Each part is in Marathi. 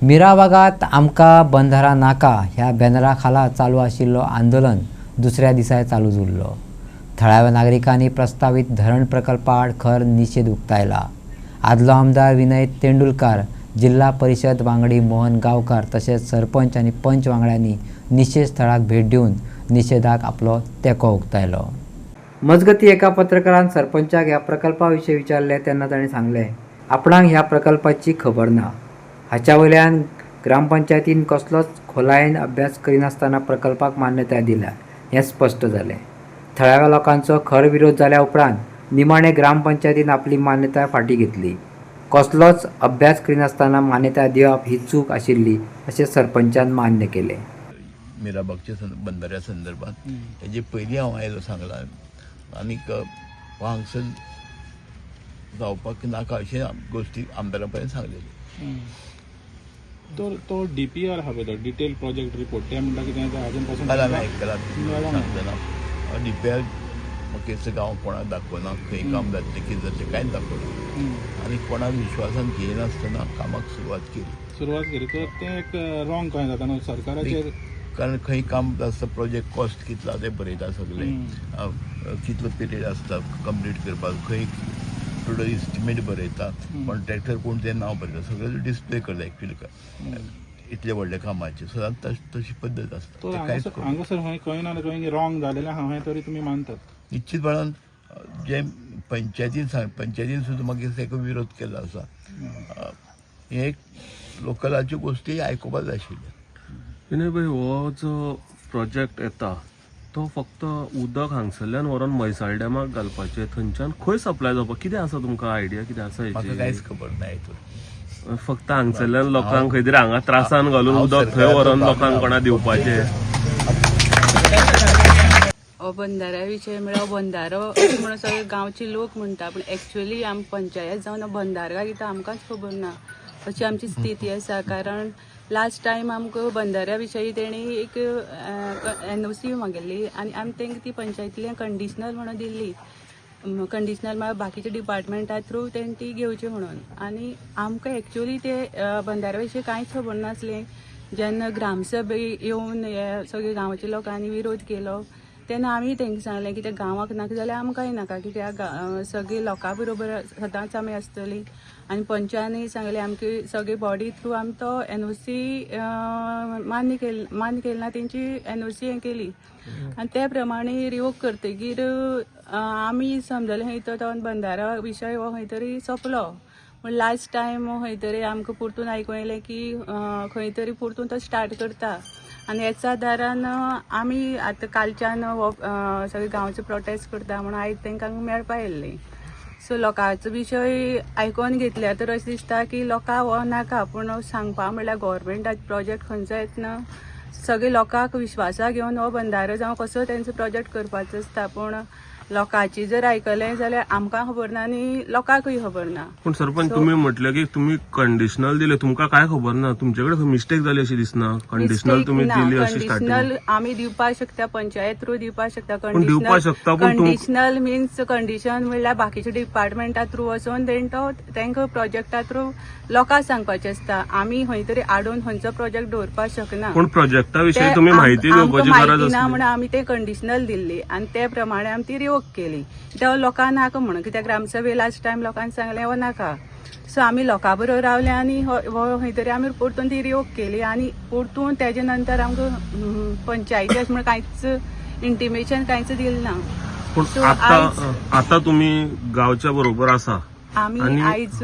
मिरा भागात आमका बंधारा नाका ह्या बॅनरा खाला चालू आशिल्लो आंदोलन दुसऱ्या दिसा चालूच उरलो. थळाव्या नागरिकांनी प्रस्तावित धरण प्रकल्पाआड खर निषेध उक्तायला. आदलो आमदार विनय तेंडुलकार, जिल्हा परिषद वांगडी मोहन गांवकार तसेच सरपंच आणि पंच वांगड्यांनी निषेध स्थळाक भेट दिवन निषेधाक आपलो तेंको उक्तायलो. मजगती एका पत्रकारान सरपंचाक ह्या प्रकल्पाविशीं विचारले तेन्ना ताणें सांगले, आपणाक ह्या प्रकल्पाची खबर ना. हाच्या वयल्यान ग्रामपंचायतीन कसलोच खोलायेन अभ्यास करिनासतना प्रकल्पाक मान्यताय दिल्या हें स्पश्ट जालें. थळाव्या लोकांचो खर विरोध जाल्या उपरांत निमाणे ग्रामपंचायतीन आपली मान्यताय फाटीं घेतली. कसलोच अभ्यास करिनासतना मान्यताय दिवप ही चूक आशिल्ली अशें सरपंचान मान्य केलें. मिराबागच्या बंधाऱ्या संदर्भात हेजे पयलीं हांव आयलो सांगलां आनीक हांगसर जावपाक नाका अशें गोश्टी आमदारा पर्यंत सांगलेली. तो DPR हा पळय तो डिटेल प्रोजेक्ट रिपोर्ट ते म्हणटा कितें आजून पासून काल हांवें आयकलां सांगतना DPR म्हाका गांव कोणाक दाखोवना, खंय काम जातलें कितें जातलें कांयच दाखोवना आनी कोणाक विश्वासान घेयनासतना कामाक सुरवात केली. तर तें एक रॉंग कहें जाता न्हू सरकाराचेर. कारण खंय काम आसता प्रोजेक्ट कॉस्ट कितलो तें बरयता सगळें, कितलो पिरियड आसता कंप्लीट करपाक, खंय टोटल इस्टिमेट बरयता, कॉन्ट्रॅक्टर कोण तें नांव बरयता, सगळें डिस्प्ले करता एक्चुअली इतले व्हडल्या कामाचे. सो तशी पद्दत आसता. हांगासर खंय ना खंय रॉंग जालेलें हांवें तरी तुमी मानतात निश्चितपणान जे पंचायतीन सुद्दां मागीर तेका विरोध केलो आसा. हे लोकलाच्यो गोश्टी आयकुपाक जाय आशिल्ल्यो. विनय भाई, हो जो प्रोजेक्ट येता तो फक्त उदक हांगसरल्यान व्हरून म्हैसाळ डॅमाक घालपाचें, थंयच्यान खंय सप्लाय जावपाक कितें आसा तुमकां आयडिया कितें आसा म्हाका हेची? कांयच खबर ना हितून. फक्त हांगसरल्यान लोकांक खंय तरी हांगा त्रासान घालून उदक थंय व्हरून लोकांक कोणा दिवपाचें. बंधाऱ्या विशय म्हळ्यार बंधारो अशें म्हणून सगळे गांवचे लोक म्हणटा, पूण एक्चुअली आमी पंचायत जावन बंधारो काय कितें आमकांच खबर ना अशी आमची स्थिती आसा. कारण लास्ट टायम आमकां बंधाऱ्या विशयी तेणी एक NOC मागिल्ली आनी आमी तांकां ती पंचायतींतल्यान कंडिशनल म्हणून दिल्ली. कंडिशनल म्हळ्यार बाकीच्या डिपार्टमेंटा थ्रू तेणी ती घेवची म्हणून. आनी आमकां एक्चुअली ते बंधाऱ्या विशीं कांयच खबर नासलें. जेन्ना ग्रामसभे येवन हे सगळे गांवच्या लोकांनी विरोध केलो तेन्ना आमी तांकां सांगलें की ते गांवाक नाका जाल्यार आमकांय नाका, कित्याक सगळीं लोकां बरोबर सदांच आमी आसतलीं. आनी पंचांनी सांगलें आमची सगळी बॉडी थ्रू आमी तो NOC मान्य केलना, तेंची NOC हें केली आनी ते प्रमाणे रिवोक करतकीर आमी समजलें खंय तो बंधारा विशय हो खंय तरी सोंपलो. पूण लास्ट टायम खंय तरी आमकां परतून आयकूं येलें की खंय तरी परतून तो स्टार्ट करता. आनी हेच आदारान आमी आतां कालच्यान हो सगळे गांवचे प्रोटेस्ट करता म्हणून आयज तांकां मेळपा येयल्लीं. सो लोकांचो विशय आयकोन घेतल्यार तर अशें दिसता की लोकांक हो नाका, पूण सांगपा म्हणल्यार गव्हर्मेंटाचो प्रोजेक्ट खंयचो येतना सगळे लोकांक विश्वासाक घेवन हो बंधारो जावं कसो तेंचो प्रोजेक्ट करपाचो आसता. पूण लोकांची जर आयकलें जाल्यार आमकां खबर ना आनी लोकांकूय खबर ना. पूण सरपंच तुम्ही म्हटलें की तुम्ही कंडिशनल दिले, तुमकां काय खबर ना, तुमचे कडेन मिस्टेक जाली अशी दिसना? कंडिशनल तुम्ही दिली अशी स्टार्टिंग? कंडिशनल आमी दिवपाक शकता, पंचायत थ्रू दिवपाक शकता. दिवपाक शकता पूण कंडिशनल मिन्स कंडिशन म्हणल्यार बाकीच्या डिपार्टमेंटा थ्रू वचून तांकां प्रोजेक्टा थ्रू लोकांक सांगपाचें आसता. आमी खंय तरी आडून खंयचो प्रोजेक्ट दवरपाक शकना. पूण प्रोजेक्टा विशयी तुम्ही माहिती घेवपाची गरज ना आसली. म्हणून आमी ते कंडिशनल दिल्ली आनी ते प्रमाणे आमी ती रिवोक केली. कित्याक लोकांक नाका म्हणून, कित्याक ग्रामसभे लास्ट टायम लोकांनी सांगलें हो नाका. सो आमी लोकां बरोबर रावले आनी हो खंय तरी आमी परतून ती रिवोक केली. आनी परतून तेजे नंतर आमकां पंचायती अशें म्हणून कांयच इंटिमेशन कांयच दिलें ना. पूण आता तुम्ही गांवच्या बरोबर आसा. आमी आयज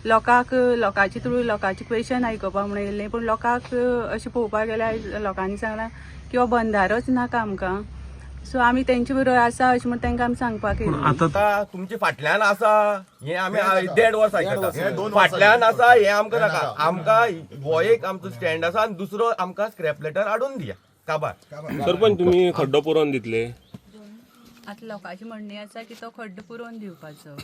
लोकांचे थ्रू लोकांचे क्वेश्चन आयकपा म्हणून येयल्लें. पूण लोकांक अशें पळोवपाक गेल्यार लोकांनी सांगलां की हो बंधारोच नाका आमकां. सो आमी तेंचे बरोबर आसा अशें म्हणून तांकां आमी सांगपाक येयल्लीं. आता तुमचे फाटल्यान आसा हे आमी 1.5 वर्स आयकता. फाटल्यान आसा हे आमकां नाका. आमकां हो एक आमचो स्टँड आसा आनी दुसरो आमकां स्क्रॅप लेटर हाडून दिया काबार. सरपंच तुम्ही खड्डो पुरोवन दितले? आतां लोकांची म्हणणी आसा की तो खड्डो पुरोवन दिवपाचो.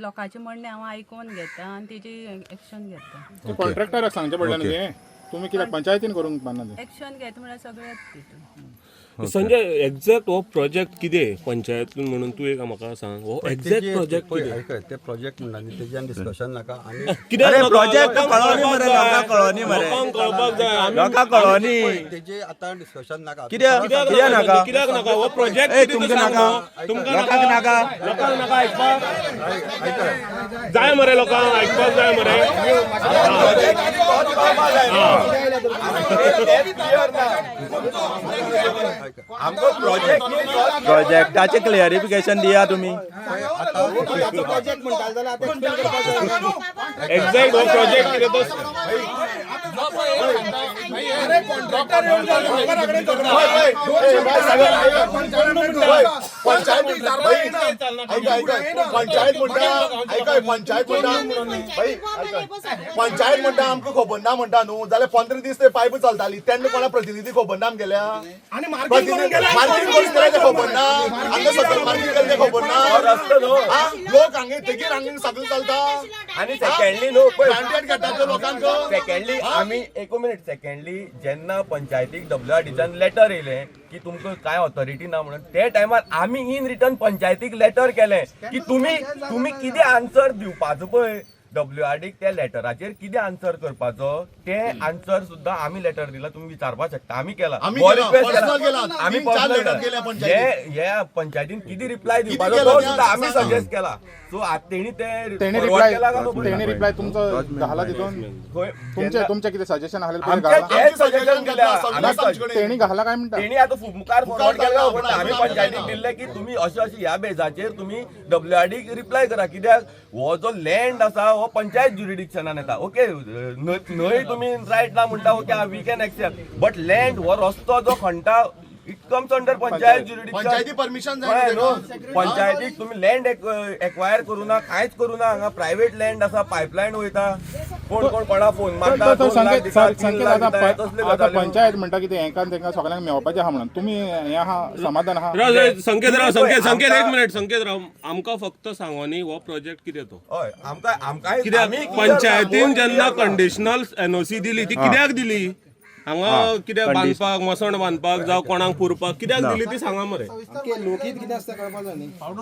लोकांचे म्हणणे हांव आयकून घेता आनी तेजी एक्शन घेता. कॉन्ट्रॅक्टराक सांगचें पडलें न्ही तें. तुमी कित्याक पंचायतीन करूंक पाना? एक्शन घेता म्हळ्यार सगळेंच तितून. संजय एक्झॅक्ट हो प्रोजेक्ट कितें पंचायतून म्हणून तू एक म्हाका सांग हो एक्झॅक्ट प्रोजेक्ट कितें ते प्रोजेक्ट म्हणटा न्ही तेजेर डिस्कशन नाका आनी कित्याक प्रोजेक्ट कळोनी मरे लोकांक कळोनी मरे लोकांक कळपाक जाय आमी लोकांक कळोनी तेजे आतां डिस्कशन नाका कित्याक नाका कित्याक नाका हो प्रोजेक्ट तुमकां नाका तुमकां लोकांक नाका लोकांक नाका आयकपाक जाय मरे लोकांक आयकपाक जाय मरे आमचो प्रोजेक्टाचे क्लियरिफिकेशन दिया तुमी प्रोजेक्ट म्हणटा जाल्यार एक्झॅक्ट हो प्रोजेक्ट कितें तो पंचायत म्हणटा आमकां खबर ना म्हणटा न्हू जाल्यार 15 दीस ते पायप चलताली तेन्ना कोणा प्रतिनिधी खबर ना गेल्या मार्किंग करून गेले ते खबर ना आमकां सगळं मार्किंग केले ते खबर ना लोक हांगे तेगीर हांगे सगळें चलता आणि सेकंडली न्हू ग्रांटेड घेतात ते लोकांक सेकंडली आमी एक मिनिट सेकंडली जेन्ना पंचायतीक WRDच्यान लेटर येयलें की तुमकां कांय ऑथॉरिटी ना म्हणून ते टायमार आमी इन रिटर्न पंचायतीक लेटर केलें की तुमी कितें आन्सर दिवपाचो पळय WRDक त्या लेटराचेर कितें आन्सर करपाचो ते आन्सर सुद्दां आमी लेटर दिला तुम्ही विचारपाक शकता आमी केला आमी हो केला, request personal केला. केला. आमी 3-4 personal letter केल्या पंचायतीक. हे पंचायतीन कितें रिप्लाय कितें दिवपाचो केलं तो तें सुद्दां आमी सांग. सजेस्ट केला सो तेणी ते तेणी forward केला का रिप्लाय खबर ना. तुमचं घाला तिथून खंय? तुमचे किती सजेशन आले ते आमचे घाला तेच सजेशन केल्या सगळ्या आमच्याकडे. तेणी घाला काय म्हणता तेणी आता मुखार फॉरवर्ड केला पण आम्ही पंचायतीक दिले की तुम्ही अशें ह्या बेजाचेर तुम्ही WRDक रिप्लाय करा कित्याक हो जो लँड आसा हो पंचायत ज्युरिडिक्शनान येता ओके न्हय तुम्ही रायट ना म्हणटा okay we can accept but land हो रस्तो जो खणटा it comes under panchayat jurisdiction पंचायती परमिशन जाय न्हू पंचायतीक तुम्ही लँड एक्वायर करू ना कांयच करू ना हांगा प्रायव्हेट लँड आसा पायपलायन वयता कोण कोणा फोन मारता 2 लाख दिता, 3 लाख दिता, तसले आता गजाली. पंचायत म्हणटा की तेंका सगळ्यांक मेळपाचें आहा म्हणून तुम्ही हे आहा समाधान आहा संकेत एक मिनिट संकेत राव आमकां फक्त सांगोनी हो प्रोजेक्ट कितें तो हय आमकां कित्याक पंचायतीन जेन्ना कंडिशनल NOC दिली ती कित्याक दिली हांगा कित्याक बांदपाक मसण बांदपाक जावं कोणाक पुरपाक कित्याक दिली ती सांगा मरे लोकहित कितें आसता कळपाक जाय न्ही